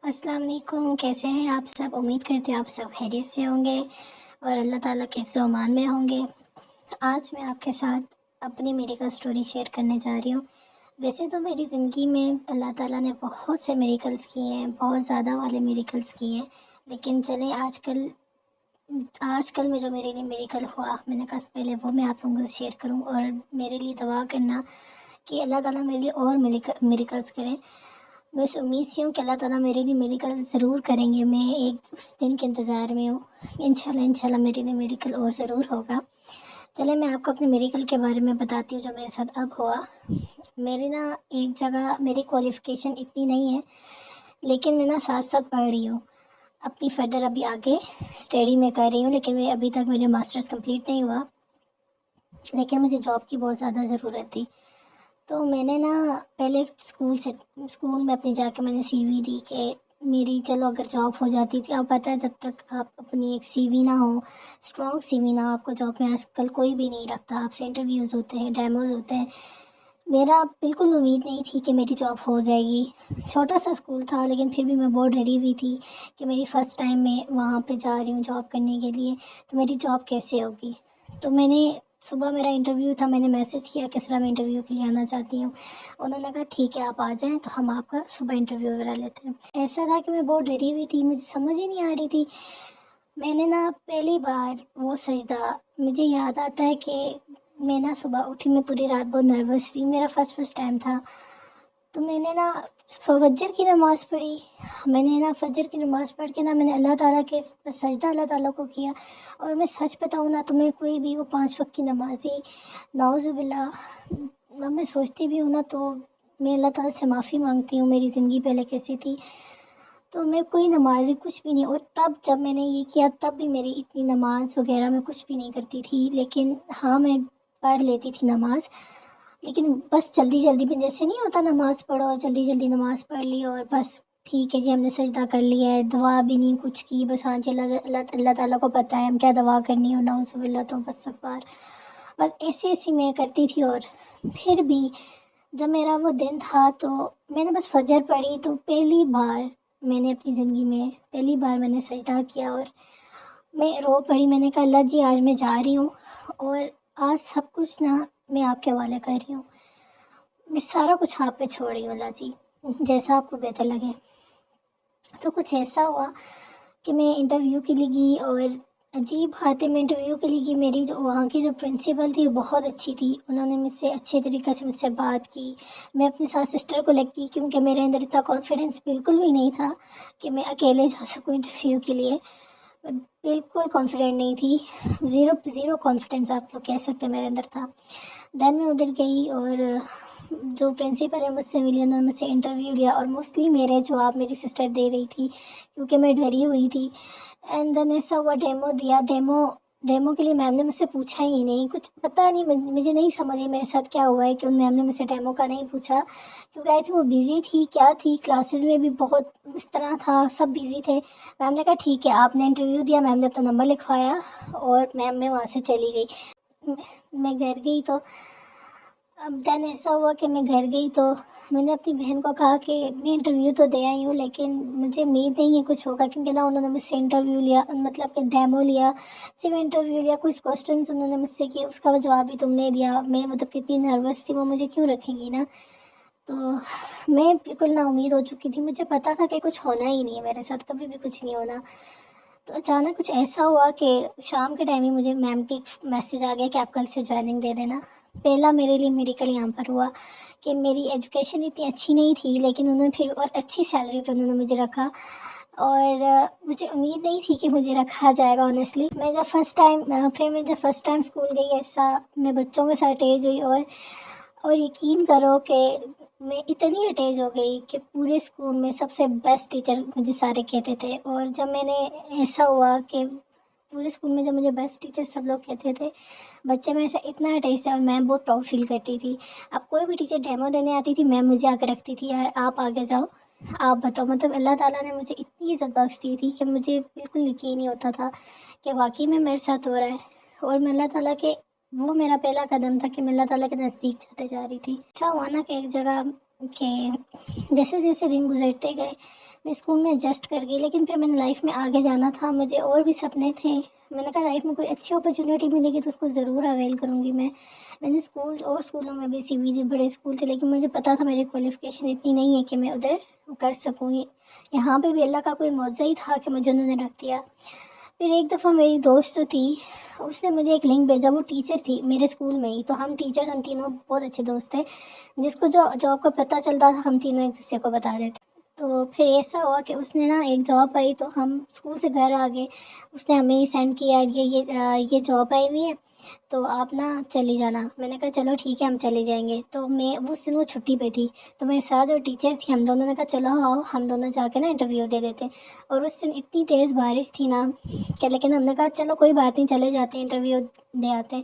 السلام علیکم، کیسے ہیں آپ سب؟ امید کرتے ہیں آپ سب خیریت سے ہوں گے اور اللہ تعالیٰ کے حفظ و امان میں ہوں گے۔ آج میں آپ کے ساتھ اپنی میریکل سٹوری شیئر کرنے جا رہی ہوں۔ ویسے تو میری زندگی میں اللہ تعالیٰ نے بہت سے میریکلس کیے ہیں، بہت زیادہ والے میریکلس کیے ہیں، لیکن چلیں آج کل میں جو میرے لیے میریکل ہوا، میں نے کہا پہلے وہ میں آپ لوگوں سے شیئر کروں اور میرے لیے دعا کرنا کہ اللہ تعالیٰ میرے لیے اور میریکلس کریں۔ میں اس امید سے ہوں کہ اللہ تعالیٰ میرے لیے میریکل ضرور کریں گے۔ میں ایک اس دن کے انتظار میں ہوں، انشاءاللہ میرے لیے میریکل اور ضرور ہوگا۔ چلیں میں آپ کو اپنے میریکل کے بارے میں بتاتی ہوں جو میرے ساتھ اب ہوا۔ میری ایک جگہ میری کوالیفیکیشن اتنی نہیں ہے، لیکن میں ساتھ ساتھ پڑھ رہی ہوں، اپنی فردر ابھی آگے اسٹڈی میں کر رہی ہوں، لیکن میں ابھی تک میرے ماسٹرز کمپلیٹ نہیں ہوا، لیکن مجھے جاب کی بہت زیادہ ضرورت تھی۔ تو میں نے پہلے اسکول میں اپنی جا کے میں نے سی وی دی کہ میری چلو اگر جاب ہو جاتی تھی۔ آپ پتہ ہے جب تک آپ اپنی ایک سی وی نہ ہو، اسٹرانگ سی وی نہ ہو، آپ کو جاب میں آج کل کوئی بھی نہیں رکھتا۔ آپ سے انٹرویوز ہوتے ہیں، ڈیموز ہوتے ہیں۔ میرا بالکل امید نہیں تھی کہ میری جاب ہو جائے گی۔ چھوٹا سا اسکول تھا، لیکن پھر بھی میں بہت ڈری ہوئی تھی کہ میری فرسٹ ٹائم میں وہاں پہ جا رہی ہوں جاب کرنے کے لیے، تو میری جاب کیسے ہوگی۔ تو میں نے صبح میرا انٹرویو تھا، میں نے میسیج کیا کس طرح میں انٹرویو کے لیے آنا چاہتی ہوں۔ انہوں نے کہا ٹھیک ہے آپ آ جائیں، تو ہم آپ کا صبح انٹرویو وغیرہ لیتے ہیں۔ ایسا تھا کہ میں بہت ڈری ہوئی تھی، مجھے سمجھ ہی نہیں آ رہی تھی۔ میں نے پہلی بار وہ سجدہ، مجھے یاد آتا ہے کہ میں صبح اٹھی، میں پوری رات بہت نروس تھی، میرا فرسٹ ٹائم تھا۔ تو میں نے فجر کی نماز پڑھی، میں نے فجر کی نماز پڑھ کے میں نے اللہ تعالیٰ کے سجدہ اللہ تعالیٰ کو کیا۔ اور میں سچ بتاؤں تو میں کوئی بھی وہ 5 وقت کی نمازی، نعوذ باللہ، میں سوچتی بھی ہوں تو میں اللہ تعالیٰ سے معافی مانگتی ہوں، میری زندگی پہلے کیسی تھی۔ تو میں کوئی نمازی کچھ بھی نہیں، اور تب جب میں نے یہ کیا تب بھی میری اتنی نماز وغیرہ میں کچھ بھی نہیں کرتی تھی، لیکن ہاں میں پڑھ لیتی تھی نماز، لیکن بس جلدی جلدی میں، جیسے نہیں ہوتا نماز پڑھو اور جلدی جلدی نماز پڑھ لی اور بس ٹھیک ہے جی ہم نے سجدہ کر لیا ہے، دعا بھی نہیں کچھ کی، بس ہاں جی اللہ تعالیٰ کو پتہ ہے ہم کیا دعا کرنی ہو، نعوذ باللہ، تو بس سفار بس ایسی میں کرتی تھی۔ اور پھر بھی جب میرا وہ دن تھا تو میں نے بس فجر پڑھی، تو پہلی بار میں نے اپنی زندگی میں میں نے سجدہ کیا اور میں رو پڑی۔ میں نے کہا اللہ جی آج میں جا رہی ہوں اور آج سب کچھ میں آپ کے حوالے کر رہی ہوں، میں سارا کچھ آپ پہ چھوڑ رہی ہوں اللہ جی، جیسا آپ کو بہتر لگے۔ تو کچھ ایسا ہوا کہ میں انٹرویو کے لیے گئی، اور عجیب بات ہے، میں انٹرویو کے لیے گئی، میری جو وہاں کی جو پرنسپل تھی وہ بہت اچھی تھی، انہوں نے مجھ سے اچھے طریقے سے مجھ سے بات کی۔ میں اپنے ساتھ سسٹر کو لے گئی کیونکہ میرے اندر اتنا کانفیڈنس بالکل بھی نہیں تھا کہ میں اکیلے جا سکوں انٹرویو کے لیے، میں بالکل کانفیڈنٹ نہیں تھی، زیرو کانفیڈنس آپ لوگ کہہ سکتے ہیں میرے اندر تھا۔ دین میں ادھر گئی اور جو پرنسپل ہے مجھ سے ملی، انہوں نے مجھ سے انٹرویو لیا اور موسٹلی میرے جواب میری سسٹر دے رہی تھی کیونکہ میں ڈری ہوئی تھی۔ اینڈ دین ایسا ہوا ڈیمو دیا، ڈیمو کے لیے میم نے مجھ سے پوچھا ہی نہیں کچھ، پتہ نہیں مجھے نہیں سمجھ میرے ساتھ کیا ہوا ہے کہ ان میم نے مجھ سے ڈیمو کا نہیں پوچھا، کیونکہ آئی تھی وہ بیزی تھی، کیا تھی، کلاسز میں بھی بہت اس طرح تھا، سب بیزی تھے۔ میم نے کہا ٹھیک ہے آپ نے انٹرویو دیا، میم نے اپنا نمبر لکھوایا اور میم میں وہاں سے چلی گئی۔ میں گھر گئی تو اب دین ایسا ہوا کہ میں گھر گئی تو میں نے اپنی بہن کو کہا کہ میں انٹرویو تو دے آئی ہوں لیکن مجھے امید نہیں ہے کچھ ہوگا، کیونکہ انہوں نے مجھ سے انٹرویو لیا، مطلب کہ ڈیمو لیا، صرف انٹرویو لیا، کچھ کوسچنس انہوں نے مجھ سے کیے، اس کا جواب بھی تم نے دیا، میں مطلب کتنی نروس تھی، وہ مجھے کیوں رکھیں گی تو میں بالکل نا امید ہو چکی تھی، مجھے پتا تھا کہ کچھ ہونا ہی نہیں ہے میرے ساتھ، کبھی بھی کچھ نہیں ہونا۔ تو اچانک کچھ ایسا ہوا کہ شام کے ٹائم ہی مجھے میم کی میسیج آ گیا کہ آپ کل سے جوائننگ دے دینا۔ پہلا میرے لیے میریکل یہاں پر ہوا کہ میری ایجوکیشن اتنی اچھی نہیں تھی، لیکن انہوں نے پھر اور اچھی سیلری پہ انہوں نے مجھے رکھا، اور مجھے امید نہیں تھی کہ مجھے رکھا جائے گا آنیسٹلی۔ میں جب فرسٹ ٹائم اسکول گئی، ایسا میں بچوں کے ساتھ اٹیچ ہوئی، اور یقین کرو کہ میں اتنی اٹیچ ہو گئی کہ پورے اسکول میں سب سے بیسٹ ٹیچر مجھے سارے کہتے تھے، اور جب میں نے ایسا ہوا کہ پورے اسکول میں جب مجھے بیسٹ ٹیچر سب لوگ کہتے تھے، بچے میرے سے اتنا اٹیچ تھے، اور میں بہت پراؤڈ فیل کرتی تھی۔ اب کوئی بھی ٹیچر ڈیمو دینے آتی تھی، میم مجھے آ کے رکھتی تھی، یار آپ آگے جاؤ آپ بتاؤ، مطلب اللہ تعالیٰ نے مجھے اتنی عزت بخش دی تھی کہ مجھے بالکل یقین نہیں ہوتا تھا کہ واقعی میں میرے ساتھ ہو رہا ہے، اور میں اللہ تعالیٰ کے وہ میرا پہلا قدم تھا کہ میں اللہ تعالیٰ کے نزدیک جاتے جا رہی تھی۔ ایسا ہوا کہ ایک جگہ کہ جیسے جیسے دن گزرتے گئے میں اسکول میں ایڈجسٹ کر گئی، لیکن پھر میں نے لائف میں آگے جانا تھا، مجھے اور بھی سپنے تھے۔ میں نے کہا لائف میں کوئی اچھی اپرچونیٹی ملے گی تو اس کو ضرور اویل کروں گی۔ میں نے اسکولوں میں بھی سی وی دی، بڑے اسکول تھے، لیکن مجھے پتا تھا میری کوالیفیکیشن اتنی نہیں ہے کہ میں ادھر کر سکوں گی۔ یہاں پہ بھی اللہ کا کوئی معجزہ ہی تھا کہ مجھے انہوں نے رکھ دیا۔ پھر ایک دفعہ میری دوست جو تھی اس نے مجھے ایک لنک بھیجا، وہ ٹیچر تھی میرے اسکول میں ہی، تو ہم ٹیچرز ہم تینوں بہت اچھے دوست تھے، جس کو جو جاب کا پتہ چلتا تھا ہم تینوں ایک دوسرے کو بتا دیتے۔ تو پھر ایسا ہوا کہ اس نے ایک جاب آئی تو ہم اسکول سے گھر آ گئے، اس نے ہمیں سینڈ کیا یہ جاب آئی ہوئی ہے تو آپ چلی جانا۔ میں نے کہا چلو ٹھیک ہے ہم چلے جائیں گے۔ تو میں اس دن وہ چھٹی پہ تھی، تو میرے ساتھ جو ٹیچر تھی ہم دونوں نے کہا چلو آؤ ہم دونوں جا کے انٹرویو دے دیتے۔ اور اس دن اتنی تیز بارش تھی کہ لیکن ہم نے کہا چلو کوئی بات نہیں، چلے جاتے ہیں انٹرویو دے آتے ہیں۔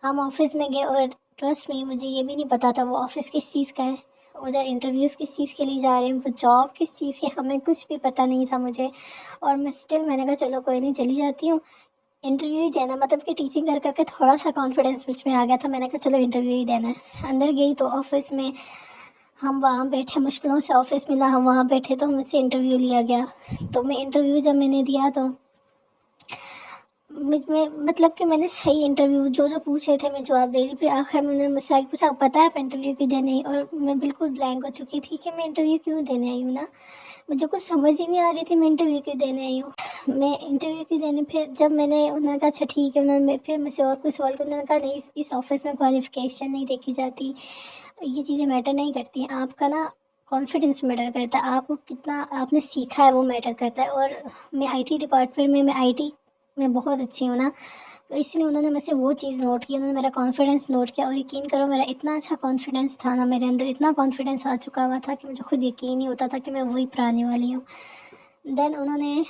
ہم آفس میں گئے اور ٹرسٹ میں مجھے یہ بھی نہیں پتا تھا وہ آفس کس چیز کا ہے، ادھر انٹرویوز کس چیز کے لیے جا رہے ہیں، وہ جاب کس چیز کی، ہمیں کچھ بھی پتہ نہیں تھا مجھے۔ اور میں نے کہا چلو کوئی نہیں چلی جاتی ہوں، انٹرویو ہی دینا، مطلب کہ ٹیچنگ کر کے تھوڑا سا کانفیڈنس مجھ میں آ گیا تھا۔ میں نے کہا چلو انٹرویو ہی دینا ہے۔ اندر گئی تو آفس میں ہم وہاں بیٹھے، مشکلوں سے آفس ملا، ہم وہاں بیٹھے تو مجھ سے انٹرویو لیا گیا۔ تو انٹرویو جب میں نے دیا تو مطلب کہ میں نے صحیح انٹرویو جو پوچھے تھے میں جواب دے دی۔ پھر آخر میں انہوں نے مجھ سے پوچھا پتہ ہے آپ انٹرویو کیوں دینے آئی، اور میں بالکل بلینک ہو چکی تھی کہ میں انٹرویو کیوں دینے آئی ہوں مجھے کچھ سمجھ ہی نہیں آ رہی تھی میں انٹرویو کیوں دینے آئی ہوں۔ پھر جب میں نے انہوں نے کہا اچھا ٹھیک ہے، پھر مجھ سے اور کوئی سوال کیا، انہوں نے کہا نہیں اس آفس میں کوالیفیکیشن نہیں دیکھی جاتی، یہ چیزیں میٹر نہیں کرتی، آپ کا کانفیڈنس میٹر کرتا ہے، آپ کو کتنا آپ نے سیکھا ہے وہ میٹر کرتا ہے۔ اور میں آئی ٹی ڈپارٹمنٹ میں آئی ٹی میں بہت اچھی ہوں تو اس لیے انہوں نے مجھ سے وہ چیز نوٹ کی، انہوں نے میرا کانفیڈنس نوٹ کیا، اور یقین کرو میرا اتنا اچھا کانفیڈنس تھا میرے اندر اتنا کانفیڈنس آ چکا ہوا تھا کہ مجھے خود یقین نہیں ہوتا تھا کہ میں وہی پرانے والی ہوں۔ دین انہوں نے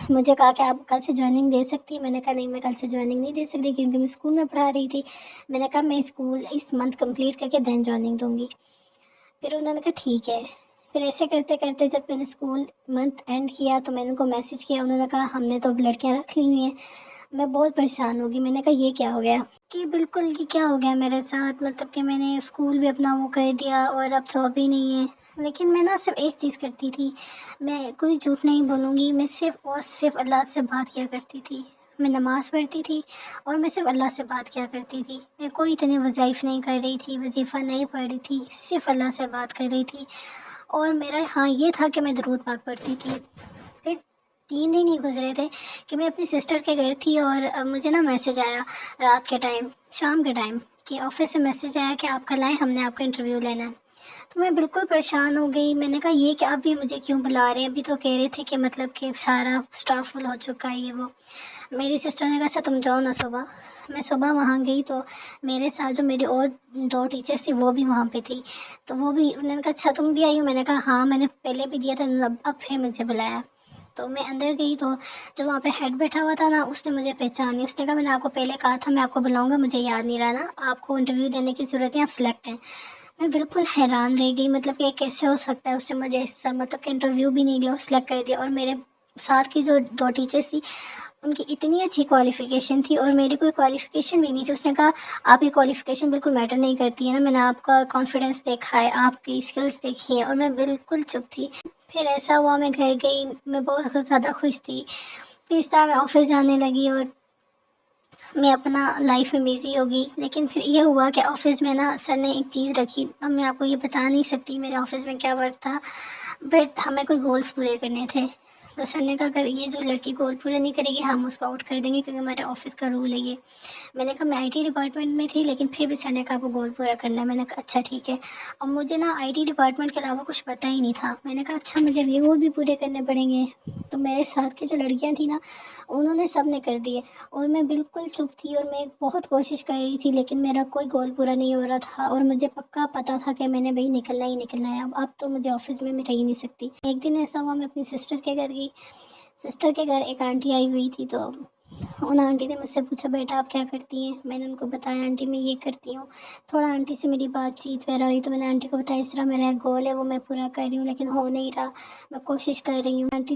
مجھے کہا کہ آپ کل سے جوائننگ دے سکتی ہیں۔ میں نے کہا نہیں میں کل سے جوائننگ نہیں دے سکتی کیونکہ میں اسکول میں پڑھا رہی تھی۔ میں نے کہا میں اسکول اس منتھ کمپلیٹ کر کے دین جوائننگ دوں گی۔ پھر انہوں نے کہا ٹھیک ہے۔ پھر ایسے کرتے کرتے جب میں نے اسکول منتھ اینڈ کیا تو میں نے ان کو میسیج کیا، انہوں نے کہا ہم نے تو اب لڑکیاں رکھ لی ہوئی ہیں۔ میں بہت پریشان ہوگی، میں نے کہا یہ کیا ہو گیا کہ بالکل یہ کیا ہو گیا میرے ساتھ، مطلب کہ میں نے اسکول بھی اپنا وہ کر دیا اور اب جاب بھی نہیں ہے۔ لیکن میں صرف ایک چیز کرتی تھی، میں کوئی جھوٹ نہیں بولوں گی، میں صرف اور صرف اللہ سے بات کیا کرتی تھی۔ میں نماز پڑھتی تھی اور میں صرف اللہ سے بات کیا کرتی تھی، میں کوئی اتنے وظائف نہیں کر رہی تھی، وظیفہ نہیں پڑھ رہی تھی، صرف اللہ سے بات کر رہی تھی۔ اور میرا یہ تھا کہ میں درود پاک پڑھتی تھی۔ پھر 3 دن ہی گزرے تھے کہ میں اپنی سسٹر کے گھر تھی اور مجھے میسیج آیا رات کے ٹائم، شام کے ٹائم، کہ آفس سے میسیج آیا کہ آپ کل آئیں، ہم نے آپ کا انٹرویو لینا ہے۔ تو میں بالکل پریشان ہو گئی، میں نے کہا یہ کہ ابھی مجھے کیوں بلا رہے ہیں، ابھی تو کہہ رہے تھے کہ مطلب کہ سارا اسٹاف فل ہو چکا ہے یہ وہ۔ میری سسٹر نے کہا اچھا تم جاؤ نا صبح۔ میں صبح وہاں گئی تو میرے ساتھ جو میری اور 2 ٹیچرس تھی وہ بھی وہاں پہ تھی، تو وہ بھی انہوں نے کہا اچھا تم بھی آئی ہو، میں نے کہا ہاں میں نے پہلے بھی دیا تھا، اب پھر مجھے بلایا۔ تو میں اندر گئی تو جو وہاں پہ ہیڈ بیٹھا ہوا تھا اس نے مجھے پہچانی، اس نے کہا میں نے آپ کو پہلے کہا تھا میں آپ کو بلاؤں گا، مجھے یاد نہیں رہا آپ کو انٹرویو دینے کی ضرورت ہے، آپ سلیکٹ ہیں۔ میں بالکل حیران رہ گئی، مطلب کہ کیسے ہو سکتا ہے، اس سے مجھے مطلب کہ انٹرویو بھی نہیں دیا اور سلیکٹ کر دیا۔ اور میرے ساتھ کی جو 2 ٹیچرس تھی ان کی اتنی اچھی کوالیفیکیشن تھی اور میری کوئی کوالیفیکیشن بھی نہیں تھی۔ اس نے کہا آپ کی کوالیفیکیشن بالکل میٹر نہیں کرتی ہے میں نے آپ کا کانفیڈنس دیکھا ہے، آپ کی اسکلس دیکھی ہیں، اور میں بالکل چپ تھی۔ پھر ایسا ہوا میں گھر گئی، میں بہت زیادہ خوش تھی۔ پھر اس طرح میں آفس جانے لگی اور میں اپنا لائف میں بزی ہوگی۔ لیکن پھر یہ ہوا کہ آفس میں سر نے ایک چیز رکھی، اب میں آپ کو یہ بتا نہیں سکتی میرے آفس میں کیا ورک تھا، بٹ ہمیں کوئی گولز پورے کرنے تھے۔ تو سر نے کہا اگر یہ جو لڑکی گول پورے نہیں کرے گی ہم اس کو آؤٹ کر دیں گے کیونکہ ہمارے آفس کا رول ہے یہ۔ میں نے کہا میں آئی ٹی ڈپارٹمنٹ میں تھی لیکن پھر بھی سر نے کہا آپ کو گول پورا کرنا ہے۔ میں نے کہا اچھا ٹھیک ہے۔ اب مجھے آئی ٹی ڈپارٹمنٹ کے علاوہ کچھ پتہ ہی نہیں تھا۔ میں نے کہا اچھا مجھے یہ گول بھی پورے کرنے پڑیں گے۔ تو میرے ساتھ کی جو لڑکیاں تھیں انہوں نے سب نے کر دیے اور میں بالکل چپ تھی اور میں بہت کوشش کر رہی تھی لیکن میرا کوئی گول پورا نہیں ہو رہا تھا اور مجھے پکا پتہ تھا کہ میں نے بھائی نکلنا ہی نکلنا ہے۔ اب تو مجھے آفس میں رہ ہی نہیں سکتی۔ ایک دن ایسا ہوا میں اپنی سسٹر کے گھر گئی، سسٹر کے گھر ایک آنٹی آئی ہوئی تھی، تو ان آنٹی نے مجھ سے پوچھا بیٹا آپ کیا کرتی ہیں؟ میں نے ان کو بتایا آنٹی میں یہ کرتی ہوں۔ تھوڑا آنٹی سے میری بات چیت وغیرہ ہوئی تو میں نے آنٹی کو بتایا اس طرح میرا ایک گول ہے وہ میں پورا کر رہی ہوں لیکن ہو نہیں رہا، میں کوشش کر رہی ہوں۔ آنٹی